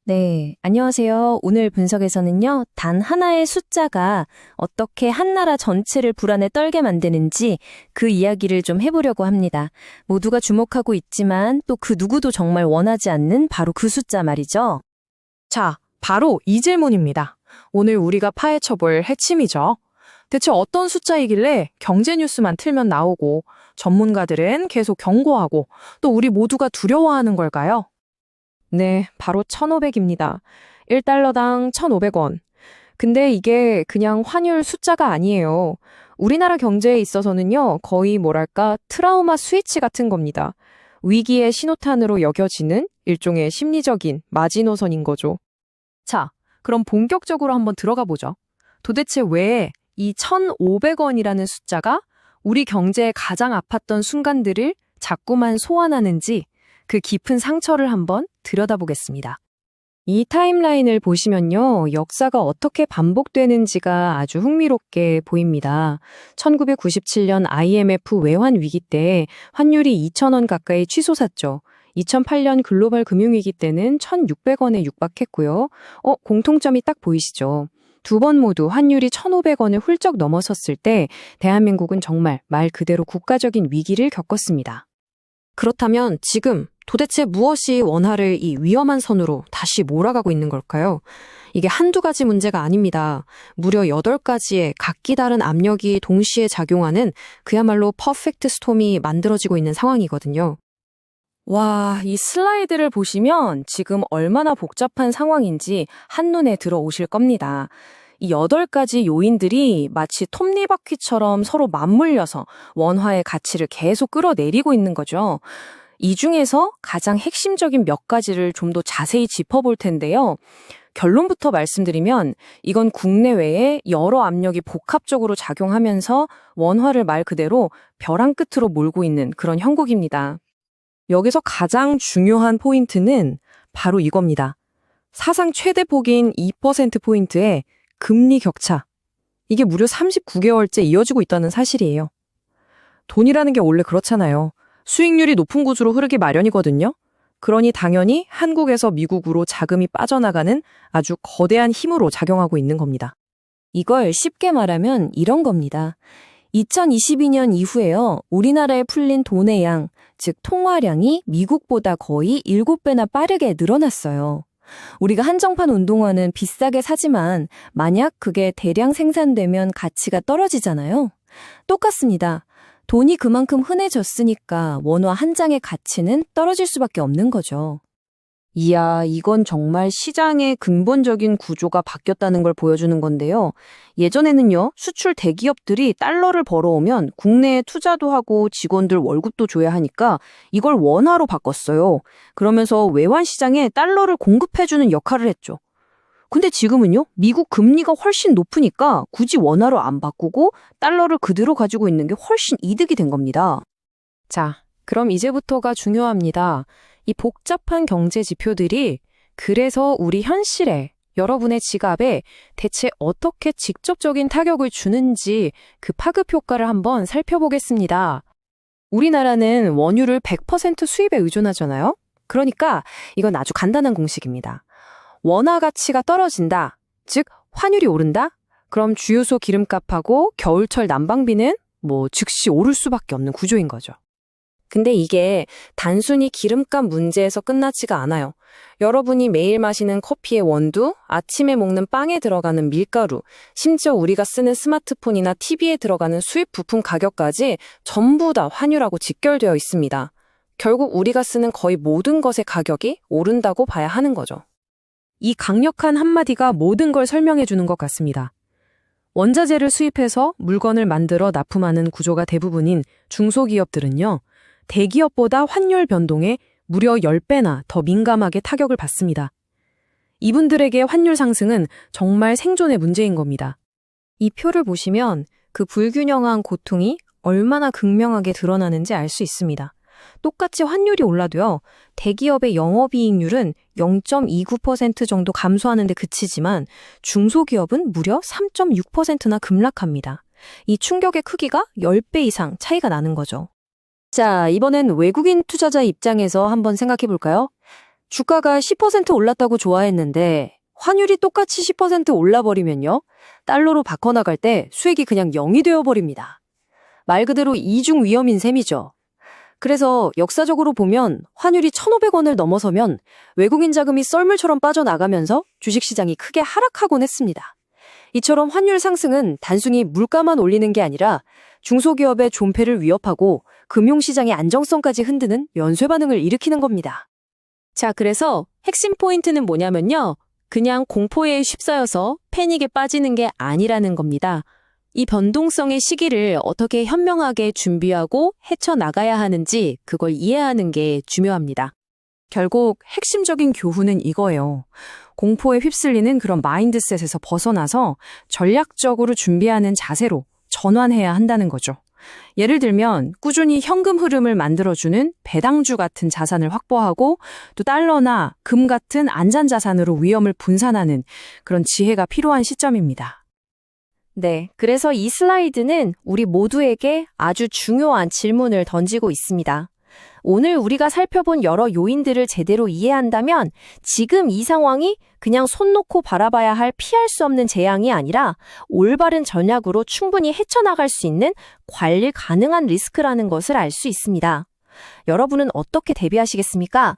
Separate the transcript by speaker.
Speaker 1: 네, 안녕하세요. 오늘 분석에서는요, 단 하나의 숫자가 어떻게 한 나라 전체를 불안에 떨게 만드는지 그 이야기를 좀 해보려고 합니다. 모두가 주목하고 있지만 또 그 누구도 정말 원하지 않는 바로 그 숫자 말이죠.
Speaker 2: 자, 바로 이 질문입니다. 오늘 우리가 파헤쳐볼 핵심이죠. 대체 어떤 숫자이길래 경제 뉴스만 틀면 나오고 전문가들은 계속 경고하고 또 우리 모두가 두려워하는 걸까요? 네, 바로 1,500입니다. 1달러당 1,500원. 근데 이게 그냥 환율 숫자가 아니에요. 우리나라 경제에 있어서는요, 거의 뭐랄까 트라우마 스위치 같은 겁니다. 위기의 신호탄으로 여겨지는 일종의 심리적인 마지노선인 거죠. 자, 그럼 본격적으로 한번 들어가 보죠. 도대체 왜 이 1,500원이라는 숫자가 우리 경제에 가장 아팠던 순간들을 자꾸만 소환하는지 그 깊은 상처를 한번 들여다보겠습니다. 이 타임라인을 보시면요, 역사가 어떻게 반복되는지가 아주 흥미롭게 보입니다. 1997년 IMF 외환 위기 때 환율이 2,000원 가까이 치솟았죠. 2008년 글로벌 금융위기 때는 1,600원에 육박했고요. 공통점이 딱 보이시죠? 두 번 모두 환율이 1,500원을 훌쩍 넘어섰을 때 대한민국은 정말 말 그대로 국가적인 위기를 겪었습니다. 그렇다면 지금 도대체 무엇이 원화를 이 위험한 선으로 다시 몰아가고 있는 걸까요? 이게 한두 가지 문제가 아닙니다. 무려 8가지의 각기 다른 압력이 동시에 작용하는 그야말로 퍼펙트 스톰이 만들어지고 있는 상황이거든요. 와, 이 슬라이드를 보시면 지금 얼마나 복잡한 상황인지 한눈에 들어오실 겁니다. 이 8가지 요인들이 마치 톱니바퀴처럼 서로 맞물려서 원화의 가치를 계속 끌어내리고 있는 거죠. 이 중에서 가장 핵심적인 몇 가지를 좀 더 자세히 짚어볼 텐데요. 결론부터 말씀드리면 이건 국내외에 여러 압력이 복합적으로 작용하면서 원화를 말 그대로 벼랑 끝으로 몰고 있는 그런 형국입니다. 여기서 가장 중요한 포인트는 바로 이겁니다. 사상 최대 폭인 2%포인트의 금리 격차. 이게 무려 39개월째 이어지고 있다는 사실이에요. 돈이라는 게 원래 그렇잖아요. 수익률이 높은 구조로 흐르기 마련이거든요. 그러니 당연히 한국에서 미국으로 자금이 빠져나가는 아주 거대한 힘으로 작용하고 있는 겁니다.
Speaker 1: 이걸 쉽게 말하면 이런 겁니다. 2022년 이후에요, 우리나라에 풀린 돈의 양, 즉 통화량이 미국보다 거의 7배나 빠르게 늘어났어요. 우리가 한정판 운동화는 비싸게 사지만 만약 그게 대량 생산되면 가치가 떨어지잖아요. 똑같습니다. 돈이 그만큼 흔해졌으니까 원화 한 장의 가치는 떨어질 수밖에 없는 거죠.
Speaker 3: 이야, 이건 정말 시장의 근본적인 구조가 바뀌었다는 걸 보여주는 건데요. 예전에는요, 수출 대기업들이 달러를 벌어오면 국내에 투자도 하고 직원들 월급도 줘야 하니까 이걸 원화로 바꿨어요. 그러면서 외환 시장에 달러를 공급해주는 역할을 했죠. 근데 지금은요, 미국 금리가 훨씬 높으니까 굳이 원화로 안 바꾸고 달러를 그대로 가지고 있는 게 훨씬 이득이 된 겁니다.
Speaker 2: 자, 그럼 이제부터가 중요합니다. 이 복잡한 경제 지표들이 그래서 우리 현실에 여러분의 지갑에 대체 어떻게 직접적인 타격을 주는지 그 파급 효과를 한번 살펴보겠습니다. 우리나라는 원유를 100% 수입에 의존하잖아요. 그러니까 이건 아주 간단한 공식입니다. 원화 가치가 떨어진다. 즉 환율이 오른다. 그럼 주유소 기름값하고 겨울철 난방비는 즉시 오를 수밖에 없는 구조인 거죠. 근데 이게 단순히 기름값 문제에서 끝나지가 않아요. 여러분이 매일 마시는 커피의 원두, 아침에 먹는 빵에 들어가는 밀가루, 심지어 우리가 쓰는 스마트폰이나 TV에 들어가는 수입 부품 가격까지 전부 다 환율하고 직결되어 있습니다. 결국 우리가 쓰는 거의 모든 것의 가격이 오른다고 봐야 하는 거죠. 이 강력한 한마디가 모든 걸 설명해 주는 것 같습니다. 원자재를 수입해서 물건을 만들어 납품하는 구조가 대부분인 중소기업들은요, 대기업보다 환율 변동에 무려 10배나 더 민감하게 타격을 받습니다. 이분들에게 환율 상승은 정말 생존의 문제인 겁니다. 이 표를 보시면 그 불균형한 고통이 얼마나 극명하게 드러나는지 알 수 있습니다. 똑같이 환율이 올라도요, 대기업의 영업이익률은 0.29% 정도 감소하는 데 그치지만 중소기업은 무려 3.6%나 급락합니다. 이 충격의 크기가 10배 이상 차이가 나는 거죠.
Speaker 3: 자, 이번엔 외국인 투자자 입장에서 한번 생각해 볼까요?
Speaker 1: 주가가 10% 올랐다고 좋아했는데 환율이 똑같이 10% 올라버리면요. 달러로 바꿔나갈 때 수익이 그냥 0이 되어버립니다. 말 그대로 이중 위험인 셈이죠. 그래서 역사적으로 보면 환율이 1,500원을 넘어서면 외국인 자금이 썰물처럼 빠져나가면서 주식시장이 크게 하락하곤 했습니다. 이처럼 환율 상승은 단순히 물가만 올리는 게 아니라 중소기업의 존폐를 위협하고 금융시장의 안정성까지 흔드는 연쇄 반응을 일으키는 겁니다.
Speaker 4: 자, 그래서 핵심 포인트는 뭐냐면요. 그냥 공포에 휩싸여서 패닉에 빠지는 게 아니라는 겁니다. 이 변동성의 시기를 어떻게 현명하게 준비하고 헤쳐나가야 하는지 그걸 이해하는 게 중요합니다.
Speaker 2: 결국 핵심적인 교훈은 이거예요. 공포에 휩쓸리는 그런 마인드셋에서 벗어나서 전략적으로 준비하는 자세로 전환해야 한다는 거죠. 예를 들면 꾸준히 현금 흐름을 만들어주는 배당주 같은 자산을 확보하고 또 달러나 금 같은 안전자산으로 위험을 분산하는 그런 지혜가 필요한 시점입니다.
Speaker 1: 네, 그래서 이 슬라이드는 우리 모두에게 아주 중요한 질문을 던지고 있습니다. 오늘 우리가 살펴본 여러 요인들을 제대로 이해한다면 지금 이 상황이 그냥 손 놓고 바라봐야 할 피할 수 없는 재앙이 아니라 올바른 전략으로 충분히 헤쳐나갈 수 있는 관리 가능한 리스크라는 것을 알 수 있습니다. 여러분은 어떻게 대비하시겠습니까?